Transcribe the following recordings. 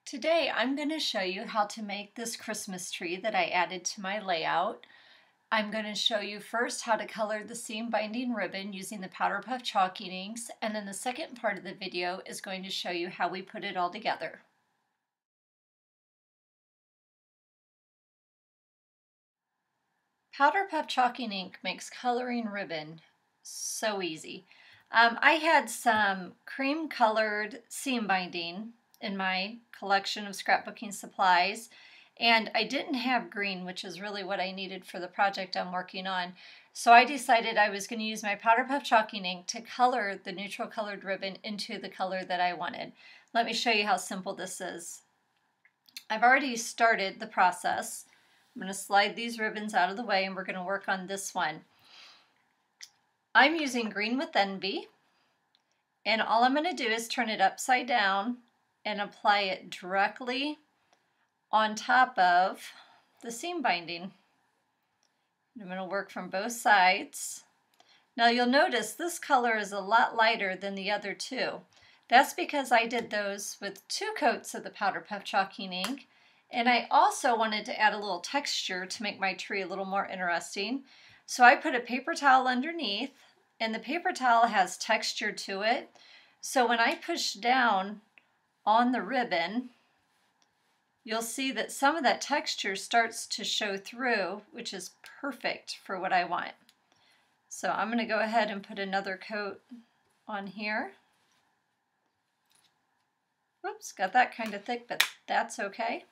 Today I'm going to show you how to make this Christmas tree that I added to my layout. I'm going to show you first how to color the seam binding ribbon using the PowderPuff Chalking Inks, and then the second part of the video is going to show you how we put it all together. PowderPuff Chalking Ink makes coloring ribbon so easy. I had some cream colored seam binding in my collection of scrapbooking supplies, and I didn't have green, which is really what I needed for the project I'm working on. So I decided I was going to use my PowderPuff Chalking Ink to color the neutral colored ribbon into the color that I wanted. Let me show you how simple this is. I've already started the process. I'm going to slide these ribbons out of the way and we're going to work on this one. I'm using Green with Envy, and all I'm going to do is turn it upside down and apply it directly on top of the seam binding. I'm going to work from both sides. Now you'll notice this color is a lot lighter than the other two. That's because I did those with 2 coats of the PowderPuff Chalking Ink, and I also wanted to add a little texture to make my tree a little more interesting. So I put a paper towel underneath, and the paper towel has texture to it. So when I push down on the ribbon, you'll see that some of that texture starts to show through, which is perfect for what I want. So I'm going to go ahead and put another coat on here. Whoops, got that kind of thick, but that's okay.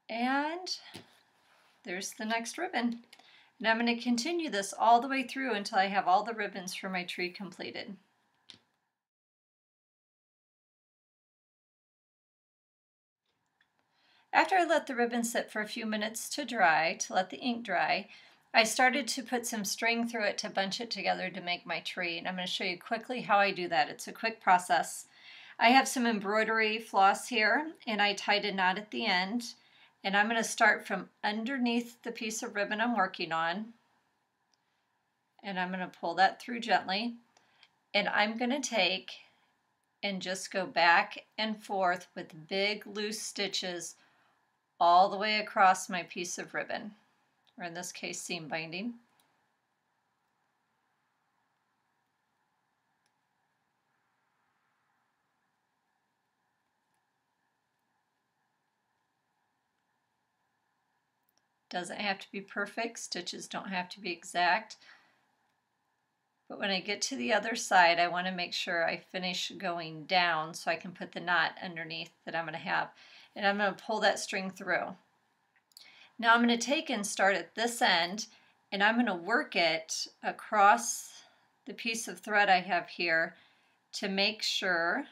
And there's the next ribbon. And I'm going to continue this all the way through until I have all the ribbons for my tree completed. After I let the ribbon sit for a few minutes to dry, to let the ink dry, I started to put some string through it to bunch it together to make my tree. And I'm going to show you quickly how I do that. It's a quick process. I have some embroidery floss here, and I tied a knot at the end. And I'm going to start from underneath the piece of ribbon I'm working on. And I'm going to pull that through gently. And I'm going to take and just go back and forth with big loose stitches all the way across my piece of ribbon, or in this case seam binding. Doesn't have to be perfect, stitches don't have to be exact, but when I get to the other side I want to make sure I finish going down so I can put the knot underneath that I'm going to have. And I'm going to pull that string through. Now I'm going to take and start at this end, and I'm going to work it across the piece of thread I have here to make sure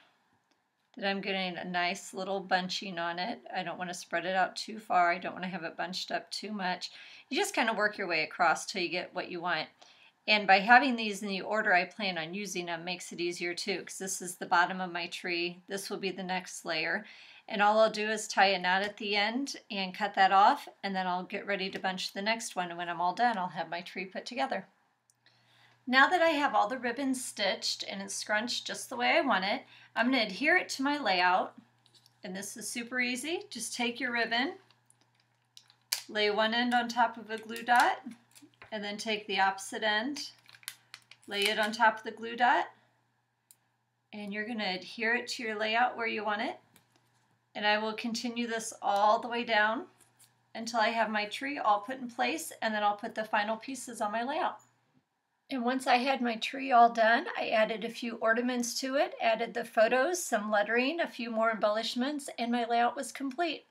that I'm getting a nice little bunching on it. I don't want to spread it out too far. I don't want to have it bunched up too much. You just kind of work your way across till you get what you want. And by having these in the order I plan on using them makes it easier too, because this is the bottom of my tree. This will be the next layer. And all I'll do is tie a knot at the end and cut that off, and then I'll get ready to bunch the next one. And when I'm all done, I'll have my tree put together. Now that I have all the ribbons stitched and it's scrunched just the way I want it, I'm going to adhere it to my layout. And this is super easy. Just take your ribbon, lay one end on top of a glue dot, and then take the opposite end, lay it on top of the glue dot, and you're going to adhere it to your layout where you want it. And I will continue this all the way down until I have my tree all put in place, and then I'll put the final pieces on my layout. And once I had my tree all done, I added a few ornaments to it, added the photos, some lettering, a few more embellishments, and my layout was complete.